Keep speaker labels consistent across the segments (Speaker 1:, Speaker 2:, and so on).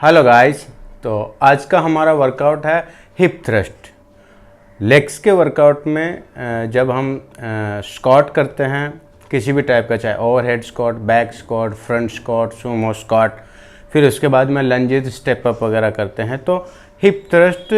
Speaker 1: Hello guys. तो आज का हमारा वर्कआउट है हिप थ्रस्ट। लेग्स के वर्कआउट में जब हम स्क्वाट करते हैं किसी भी टाइप का, चाहे overhead squat, back squat, front squat, Sumo squat, फिर उसके बाद में लंजेस, स्टेप अप वगैरह करते हैं, तो हिप थ्रस्ट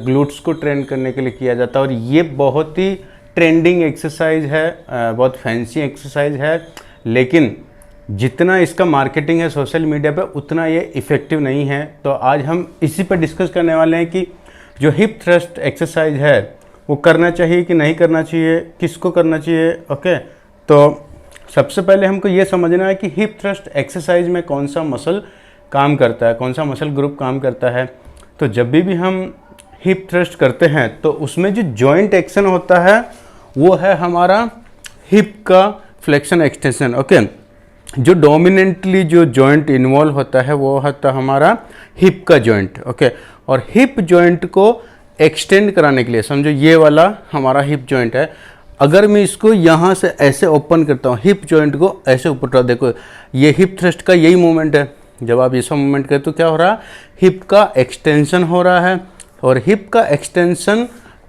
Speaker 1: ग्लूट्स को ट्रेन करने के लिए किया जाता है। और ये बहुत ही ट्रेंडिंग एक्सरसाइज है, बहुत फैंसी एक्सरसाइज है, लेकिन जितना इसका मार्केटिंग है सोशल मीडिया पे उतना ये इफ़ेक्टिव नहीं है। तो आज हम इसी पर डिस्कस करने वाले हैं कि जो हिप थ्रस्ट एक्सरसाइज है वो करना चाहिए कि नहीं करना चाहिए, किसको करना चाहिए। ओके, तो सबसे पहले हमको ये समझना है कि हिप थ्रस्ट एक्सरसाइज में कौन सा मसल काम करता है, कौन सा मसल ग्रुप काम करता है। तो जब भी हम हिप थ्रस्ट करते हैं तो उसमें जो जॉइंट एक्शन होता है वो है हमारा हिप का फ्लेक्शन एक्सटेंशन। ओके, जो डोमिनेंटली जो जॉइंट इन्वॉल्व होता है वो होता है हमारा हिप का जॉइंट। ओके, और हिप जॉइंट को एक्सटेंड कराने के लिए, समझो ये वाला हमारा हिप जॉइंट है, अगर मैं इसको यहाँ से ऐसे ओपन करता हूँ, हिप जॉइंट को ऐसे ऊपर, देखो ये हिप थ्रस्ट का यही मूवमेंट है। जब आप ऐसा मूवमेंट करें तो क्या हो रहा है, हिप का एक्सटेंशन हो रहा है। और हिप का एक्सटेंशन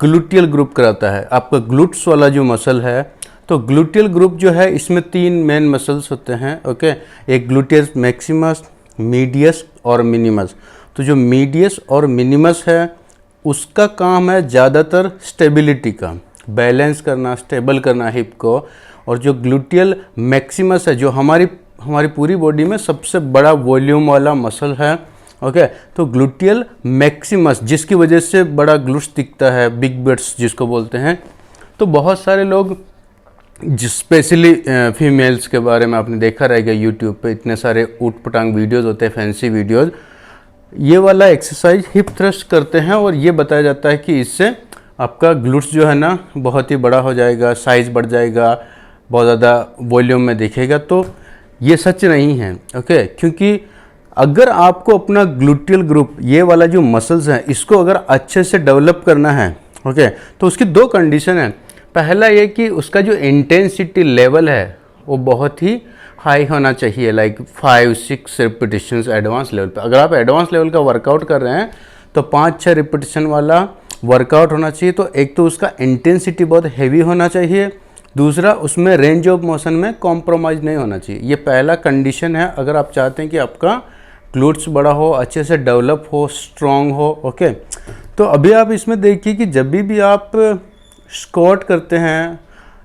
Speaker 1: ग्लूटियल ग्रुप कराता है, आपका ग्लूट्स वाला जो मसल है। तो ग्लूटियल ग्रुप जो है इसमें तीन मेन मसल्स होते हैं। ओके, एक ग्लूटियस मैक्सिमस, मीडियस और मिनिमस। तो जो मीडियस और मिनिमस है उसका काम है ज़्यादातर स्टेबिलिटी का, बैलेंस करना, स्टेबल करना हिप को। और जो ग्लूटियल मैक्सिमस है जो हमारी पूरी बॉडी में सबसे बड़ा वॉल्यूम वाला मसल है। ओके, तो ग्लूटियल मैक्सिमस जिसकी वजह से बड़ा ग्लूट्स दिखता है, बिग बिट्स जिसको बोलते हैं। तो बहुत सारे लोग, स्पेशली फीमेल्स के बारे में आपने देखा रहेगा यूट्यूब पे, इतने सारे ऊट पटांग वीडियोज़ होते हैं, फैंसी वीडियोज़, ये वाला एक्सरसाइज हिप थ्रस्ट करते हैं और ये बताया जाता है कि इससे आपका ग्लूट्स जो है ना बहुत ही बड़ा हो जाएगा, साइज़ बढ़ जाएगा, बहुत ज़्यादा वॉल्यूम में दिखेगा। तो ये सच नहीं है। ओके, क्योंकि अगर आपको अपना ग्लूटियल ग्रुप, ये वाला जो मसल्स हैं, इसको अगर अच्छे से डेवलप करना है, ओके, तो उसकी दो कंडीशन है। पहला ये कि उसका जो इंटेंसिटी लेवल है वो बहुत ही हाई होना चाहिए, लाइक 5-6 रिपीटिशंस एडवांस लेवल पे। अगर आप एडवांस लेवल का वर्कआउट कर रहे हैं तो 5-6 रिपीटिशन वाला वर्कआउट होना चाहिए। तो एक तो उसका इंटेंसिटी बहुत हैवी होना चाहिए, दूसरा उसमें रेंज ऑफ मोशन में कॉम्प्रोमाइज़ नहीं होना चाहिए। ये पहला कंडीशन है अगर आप चाहते हैं कि आपका ग्लूट्स बड़ा हो, अच्छे से डेवलप हो, स्ट्रॉन्ग हो। ओके, तो अभी आप इसमें देखिए कि जब भी आप स्क्वाट करते हैं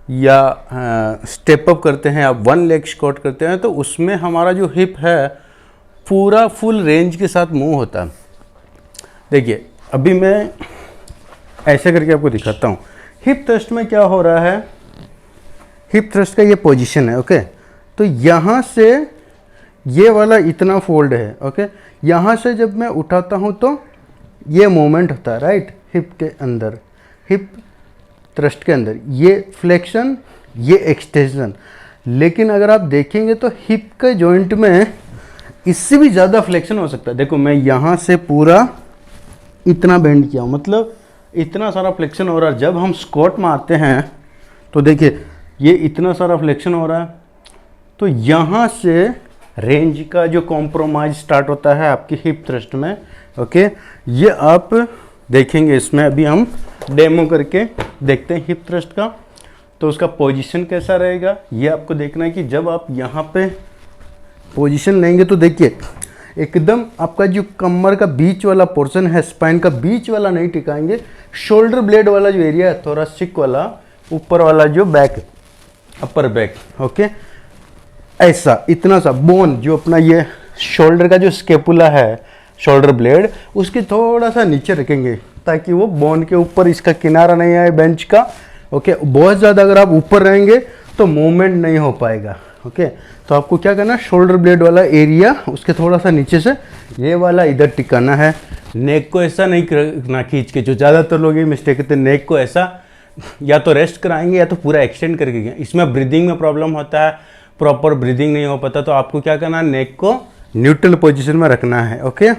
Speaker 1: या स्टेप अप करते हैं या वन लेग स्क्वाट करते हैं तो उसमें हमारा जो हिप है पूरा फुल रेंज के साथ मूव होता है। देखिए अभी मैं ऐसे करके आपको दिखाता हूँ। हिप थ्रस्ट में क्या हो रहा है, हिप थ्रस्ट का ये पोजीशन है। ओके, तो यहाँ से ये वाला इतना फोल्ड है। ओके, यहाँ से जब मैं उठाता हूँ तो ये मूवमेंट होता है, राइट, हिप के अंदर, हिप थ्रस्ट के अंदर, ये फ्लेक्शन, ये एक्सटेंशन। लेकिन अगर आप देखेंगे तो हिप के जॉइंट में इससे भी ज़्यादा फ्लेक्शन हो सकता है। देखो मैं यहाँ से पूरा इतना बेंड किया हूँ, मतलब इतना सारा फ्लेक्शन हो रहा है। जब हम स्क्वाट मारते हैं तो देखिए ये इतना सारा फ्लेक्शन हो रहा है। तो यहाँ से रेंज का जो कॉम्प्रोमाइज स्टार्ट होता है आपकी हिप थ्रस्ट में। ओके, ये आप देखेंगे, इसमें अभी हम डेमो करके देखते हैं हिप थ्रस्ट का। तो उसका पोजीशन कैसा रहेगा ये आपको देखना है कि जब आप यहाँ पे पोजीशन लेंगे तो देखिए एकदम आपका जो कमर का बीच वाला पोर्शन है, स्पाइन का बीच वाला नहीं टिकाएंगे, शोल्डर ब्लेड वाला जो एरिया है, थोरैसिक वाला, ऊपर वाला जो बैक, अपर बैक। ओके, ऐसा इतना सा बोन जो अपना ये शोल्डर का जो स्केपुला है, शोल्डर ब्लेड, उसके थोड़ा सा नीचे रखेंगे ताकि वो बोन के ऊपर इसका किनारा नहीं आए बेंच का। ओके, बहुत ज़्यादा अगर आप ऊपर रहेंगे तो मूवमेंट नहीं हो पाएगा। ओके, तो आपको क्या करना है, शोल्डर ब्लेड वाला एरिया उसके थोड़ा सा नीचे से ये वाला इधर टिकाना है। नेक को ऐसा नहीं रखना खींच के, जो ज़्यादातर लोग ये मिस्टेक करते हैं, नेक को ऐसा या तो रेस्ट कराएंगे या तो पूरा एक्सटेंड करके। इसमें ब्रीदिंग में प्रॉब्लम होता है, प्रॉपर ब्रीदिंग नहीं हो पाता। तो आपको क्या करना है, नेक को न्यूट्रल पोजीशन में रखना है। ओके,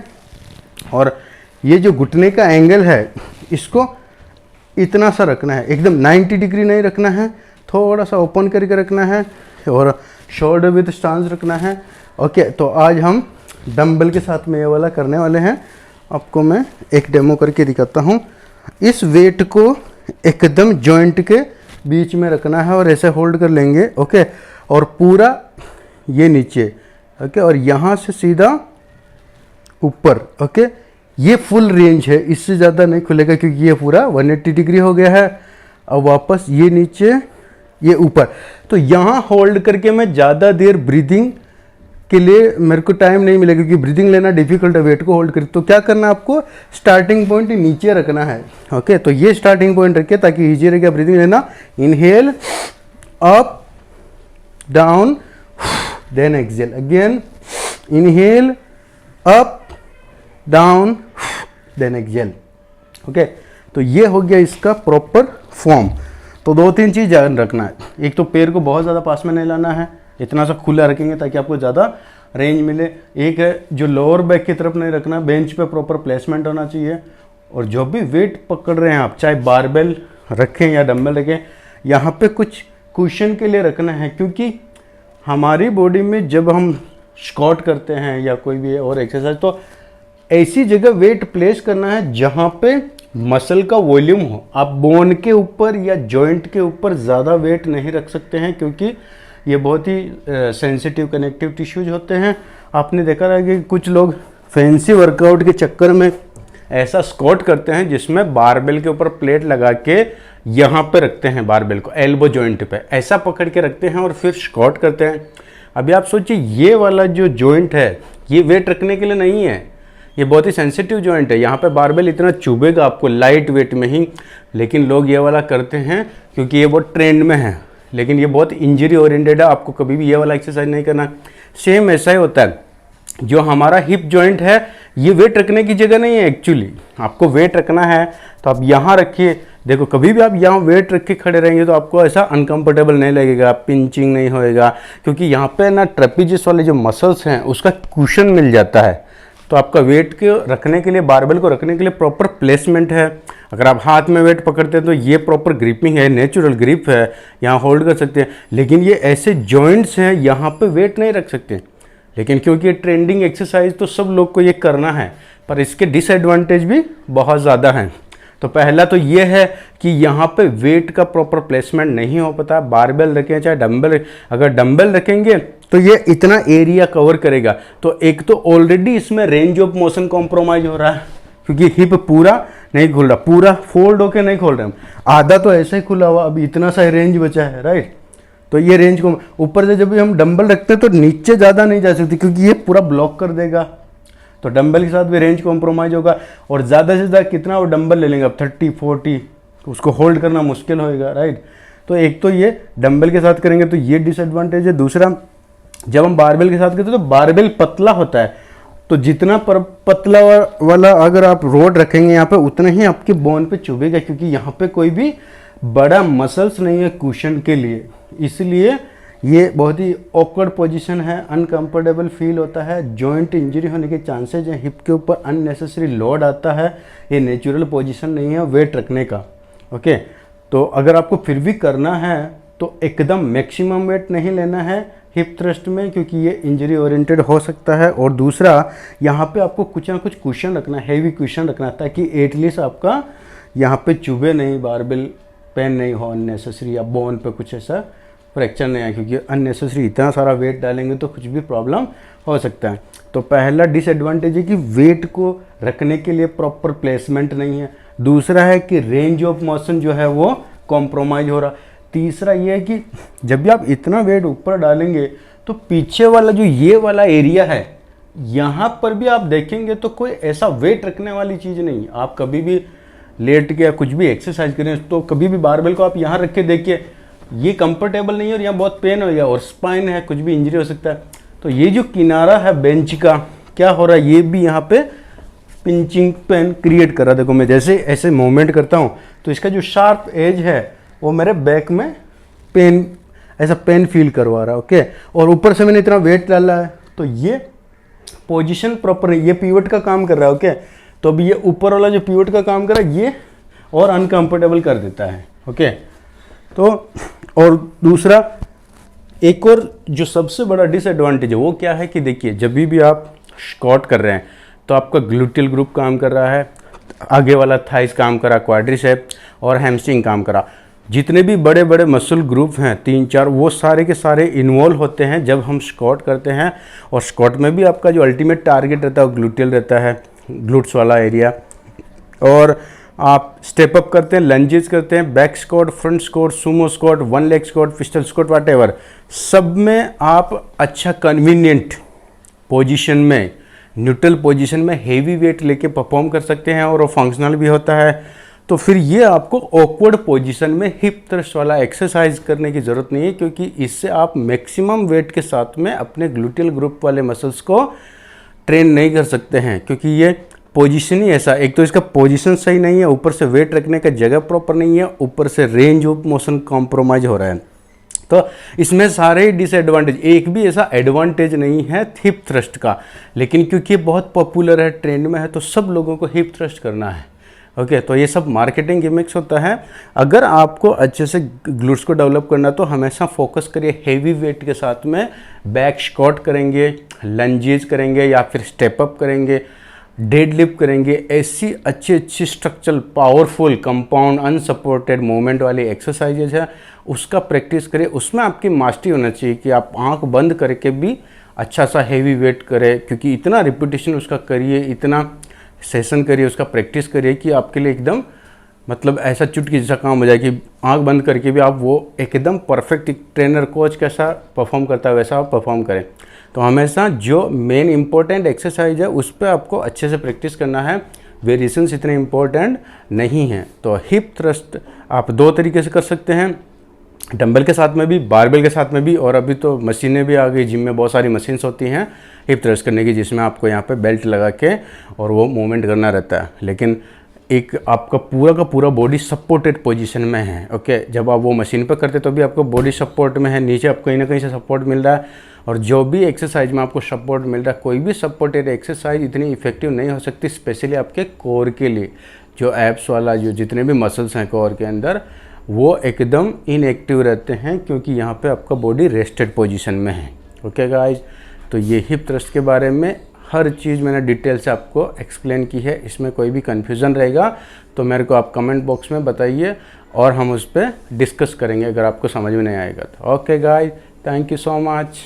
Speaker 1: और ये जो घुटने का एंगल है इसको इतना सा रखना है, एकदम 90 डिग्री नहीं रखना है, थोड़ा सा ओपन करके रखना है और शोल्डर विद स्टांस रखना है। ओके, तो आज हम
Speaker 2: डंबल के साथ में ये वाला करने वाले हैं। आपको मैं एक डेमो करके दिखाता हूँ। इस वेट को एकदम जॉइंट के बीच में रखना है और ऐसे होल्ड कर लेंगे, ओके, और पूरा ये नीचे, ओके, और यहाँ से सीधा ऊपर, ओके। ये फुल रेंज है, इससे ज़्यादा नहीं खुलेगा क्योंकि ये पूरा 180 डिग्री हो गया है। अब वापस ये नीचे, ये ऊपर। तो यहाँ होल्ड करके मैं ज़्यादा देर ब्रीदिंग के लिए मेरे को टाइम नहीं मिलेगा क्योंकि ब्रीदिंग लेना डिफिकल्ट है वेट को होल्ड करके। तो क्या करना है आपको, स्टार्टिंग पॉइंट नीचे रखना है, ओके। तो ये स्टार्टिंग पॉइंट रखिए ताकि ईजी रहेगा ब्रीदिंग लेना। Inhale, up, down, then exhale again. Inhale, up, down, then exhale, okay. तो ये हो गया इसका प्रॉपर फॉर्म। तो 2-3 चीज़ ध्यान रखना है। एक तो पैर को बहुत ज़्यादा पास में नहीं लाना है, इतना सा खुला रखेंगे ताकि आपको ज़्यादा रेंज मिले। एक है जो लोअर बैक की तरफ नहीं रखना, बेंच पे प्रॉपर प्लेसमेंट होना चाहिए। और जो भी वेट पकड़ रहे हैं आप, चाहे बारबेल रखें या डंबल रखें, यहाँ पे कुछ कुशन के लिए रखना है क्योंकि हमारी बॉडी में जब हम स्क्वाट करते हैं या कोई भी और एक्सरसाइज, तो ऐसी जगह वेट प्लेस करना है जहाँ पे मसल का वॉल्यूम हो। आप बोन के ऊपर या जॉइंट के ऊपर ज़्यादा वेट नहीं रख सकते हैं क्योंकि ये बहुत ही सेंसिटिव कनेक्टिव टिश्यूज होते हैं। आपने देखा रहा कि कुछ लोग फैंसी वर्कआउट के चक्कर में ऐसा स्क्वाट करते हैं जिसमें बारबेल के ऊपर प्लेट लगा के यहाँ पे रखते हैं, बारबेल को एल्बो जॉइंट पे ऐसा पकड़ के रखते हैं और फिर स्क्वाट करते हैं। अभी आप सोचिए ये वाला जो जॉइंट है ये वेट रखने के लिए नहीं है, ये बहुत ही सेंसिटिव जॉइंट है। यहाँ पे बारबेल इतना चुभेगा आपको लाइट वेट में ही, लेकिन लोग ये वाला करते हैं क्योंकि ये बहुत ट्रेंड में है, लेकिन ये बहुत इंजरी ओरिएंटेड है। आपको कभी भी ये वाला एक्सरसाइज नहीं करना। सेम ऐसा ही होता है, जो हमारा हिप जॉइंट है ये वेट रखने की जगह नहीं है एक्चुअली। आपको वेट रखना है तो आप यहाँ रखिए। देखो कभी भी आप यहाँ वेट रख के खड़े रहेंगे तो आपको ऐसा अनकंफर्टेबल नहीं लगेगा, पिंचिंग नहीं होएगा क्योंकि यहाँ पे ना ट्रेपेजियस वाले जो मसल्स हैं उसका कुशन मिल जाता है। तो आपका वेट को रखने के लिए, बारबेल को रखने के लिए प्रॉपर प्लेसमेंट है। अगर आप हाथ में वेट पकड़ते हैं तो ये प्रॉपर ग्रिपिंग है, नेचुरल ग्रिप है, यहाँ होल्ड कर सकते हैं। लेकिन ये ऐसे जॉइंट्स हैं यहाँ पे वेट नहीं रख सकते। लेकिन क्योंकि ये ट्रेंडिंग एक्सरसाइज तो सब लोग को ये करना है, पर इसके डिसएडवांटेज भी बहुत ज़्यादा हैं। तो पहला तो ये है कि यहाँ पे वेट का प्रॉपर प्लेसमेंट नहीं हो पाता। बारबेल रखें चाहे डंबल, अगर डंबल रखेंगे तो ये इतना एरिया कवर करेगा। तो एक तो ऑलरेडी इसमें रेंज ऑफ मोशन कॉम्प्रोमाइज हो रहा है क्योंकि हिप पूरा नहीं खुल रहा, पूरा फोल्ड होके नहीं खोल रहे हम, आधा तो ऐसे ही खुला हुआ, अभी इतना सा रेंज बचा है, राइट। तो ये रेंज को ऊपर से जब भी हम डंबल रखते हैं तो नीचे ज़्यादा नहीं जा सकती क्योंकि ये पूरा ब्लॉक कर देगा। तो डंबल के साथ भी रेंज कॉम्प्रोमाइज होगा। और ज़्यादा से ज़्यादा कितना वो डंबल ले लेंगे, अब 30-40, तो उसको होल्ड करना मुश्किल होएगा, राइट। तो एक तो ये डंबल के साथ करेंगे तो ये डिसएडवांटेज है। दूसरा, जब हम बारबेल के साथ करते हैं तो बारबेल पतला होता है, तो जितना पतला वाला अगर आप रोड रखेंगे यहाँ पे उतना ही आपके बोन पे चुभेगा क्योंकि यहाँ पे कोई भी बड़ा मसल्स नहीं है कुशन के लिए। इसलिए ये बहुत ही ऑकवर्ड पोजीशन है, अनकंफर्टेबल फील होता है, जॉइंट इंजरी होने के चांसेज हैं, हिप के ऊपर अननेसेसरी लोड आता है। ये नेचुरल पोजीशन नहीं है वेट रखने का, ओके। तो अगर आपको फिर भी करना है तो एकदम मैक्सिमम वेट नहीं लेना है हिप थ्रस्ट में क्योंकि ये इंजरी ओरिएंटेड हो सकता है। और दूसरा, यहाँ पे आपको कुछ ना कुछ कुशन रखना, हैवी कुशन रखना ताकि एटलीस्ट आपका यहाँ पे चुभे नहीं, बारबेल पेन नहीं हो अननेसेसरी, या बोन पे कुछ ऐसा फ्रैक्चर नहीं आए क्योंकि अननेसेसरी इतना सारा वेट डालेंगे तो कुछ भी प्रॉब्लम हो सकता है। तो पहला डिसएडवांटेज है कि वेट को रखने के लिए प्रॉपर प्लेसमेंट नहीं है। दूसरा है कि रेंज ऑफ मोशन जो है वो कॉम्प्रोमाइज हो रहा। तीसरा ये है कि जब भी आप इतना वेट ऊपर डालेंगे तो पीछे वाला जो ये वाला एरिया है यहाँ पर भी आप देखेंगे तो कोई ऐसा वेट रखने वाली चीज़ नहीं। आप कभी भी लेट के या कुछ भी एक्सरसाइज करें तो कभी भी बारबेल को आप यहाँ रख के देखिए, ये कंफर्टेबल नहीं है और यहाँ बहुत पेन हो गया और स्पाइन है, कुछ भी इंजरी हो सकता है। तो ये जो किनारा है बेंच का क्या हो रहा है, ये भी यहाँ पे पिंचिंग पेन क्रिएट कर रहा है। देखो मैं जैसे ऐसे मूवमेंट करता हूँ तो इसका जो शार्प एज है वो मेरे बैक में पेन, ऐसा पेन फील करवा रहा है, ओके। और ऊपर से मैंने इतना वेट डाला है तो ये पोजीशन प्रॉपर नहीं, ये पिवट का काम कर रहा है, ओके। तो अभी ये ऊपर वाला जो पिवट का काम कर रहा है ये और अनकंफर्टेबल कर देता है, ओके। तो और दूसरा, एक और जो सबसे बड़ा डिसएडवांटेज है वो क्या है कि देखिए जब भी आप
Speaker 1: स्क्वाट कर रहे हैं तो आपका ग्लूटियल ग्रुप काम कर रहा है, आगे वाला थाइस काम करा, क्वाड्रिसेप्स और हैमस्ट्रिंग काम करा। जितने भी बड़े बड़े मसल ग्रुप हैं 3-4 वो सारे के सारे इन्वॉल्व होते हैं जब हम स्क्वाट करते हैं। और स्क्वाट में भी आपका जो अल्टीमेट टारगेट रहता है वो ग्लूटियल रहता है, ग्लूट्स वाला एरिया। और आप स्टेप अप करते हैं, लंजेस करते हैं, back squat, front squat, Sumo squat, one leg squat, pistol squat, whatever, सब में आप अच्छा कन्वीनियंट पोजीशन में, न्यूट्रल पोजीशन में हेवी वेट लेके परफॉर्म कर सकते हैं और वो फंक्शनल भी होता है। तो फिर ये आपको ऑकवर्ड पोजीशन में हिप थ्रस्ट वाला एक्सरसाइज करने की ज़रूरत नहीं है, क्योंकि इससे आप मैक्सिमम वेट के साथ में अपने ग्लूटियल ग्रुप वाले मसल्स को ट्रेन नहीं कर सकते हैं, क्योंकि ये पोजीशन ही ऐसा, एक तो इसका पोजीशन सही नहीं है, ऊपर से वेट रखने का जगह प्रॉपर नहीं है, ऊपर से रेंज ऑफ मोशन कॉम्प्रोमाइज हो रहा है। तो इसमें सारे ही डिसएडवांटेज, एक भी ऐसा एडवांटेज नहीं है हिप थ्रस्ट का। लेकिन क्योंकि ये बहुत पॉपुलर है, ट्रेंड में है, तो सब लोगों को हिप थ्रस्ट करना है। ओके, तो ये सब मार्केटिंग गिमिक्स होता है। अगर आपको अच्छे से ग्लूट्स को डेवलप करना तो हमेशा फोकस करिए हेवी वेट के साथ में, बैक स्क्वाट करेंगे, लंजेस करेंगे या फिर स्टेप अप करेंगे, डेडलिफ्ट करेंगे, ऐसी अच्छी structural powerful compound unsupported movement वाली एक्सरसाइजेज है, उसका प्रैक्टिस करें। उसमें आपकी मास्टरी होना चाहिए कि आप आंख बंद करके भी अच्छा सा हेवी वेट करें, क्योंकि इतना रिपीटेशन उसका करिए, इतना सेशन करिए, उसका प्रैक्टिस करिए कि आपके लिए एकदम मतलब ऐसा चुटकी जैसा काम हो जाए कि आंख बंद करके भी आप वो एकदम परफेक्ट, एक ट्रेनर कोच कैसा परफॉर्म करता है वैसा आप परफॉर्म करें। तो हमेशा जो मेन इंपॉर्टेंट एक्सरसाइज है उस पर आपको अच्छे से प्रैक्टिस करना है, वेरिएशंस इतने इंपॉर्टेंट नहीं हैं। तो हिप थ्रस्ट आप 2 तरीके से कर सकते हैं, डंबल के साथ में भी, बारबेल के साथ में भी, और अभी तो मशीनें भी आ गई, जिम में बहुत सारी मशीन्स होती हैं हिप थ्रस्ट करने की, जिसमें आपको यहाँ पे बेल्ट लगा के और वो मूवमेंट करना रहता है। लेकिन एक आपका पूरा का पूरा बॉडी सपोर्टेड पोजीशन में है। ओके, जब आप वो मशीन पर करते तो भी आपको बॉडी सपोर्ट में है, नीचे आपको कहीं ना कहीं से सपोर्ट मिल रहा है, और जो भी एक्सरसाइज में आपको सपोर्ट मिल रहा है, कोई भी सपोर्टेड एक्सरसाइज इतनी इफेक्टिव नहीं हो सकती, स्पेशली आपके कोर के लिए। जो एब्स वाला, जो जितने भी मसल्स हैं कोर के अंदर, वो एकदम इनएक्टिव रहते हैं, क्योंकि यहाँ पे आपका बॉडी रेस्टेड पोजीशन में है। ओके गाइज, तो ये हिप थ्रस्ट के बारे में हर चीज़ मैंने डिटेल से आपको एक्सप्लेन की है। इसमें कोई भी कन्फ्यूज़न रहेगा तो मेरे को आप कमेंट बॉक्स में बताइए और हम उस पर डिस्कस करेंगे अगर आपको समझ में नहीं आएगा तो। Okay guys, thank you so much.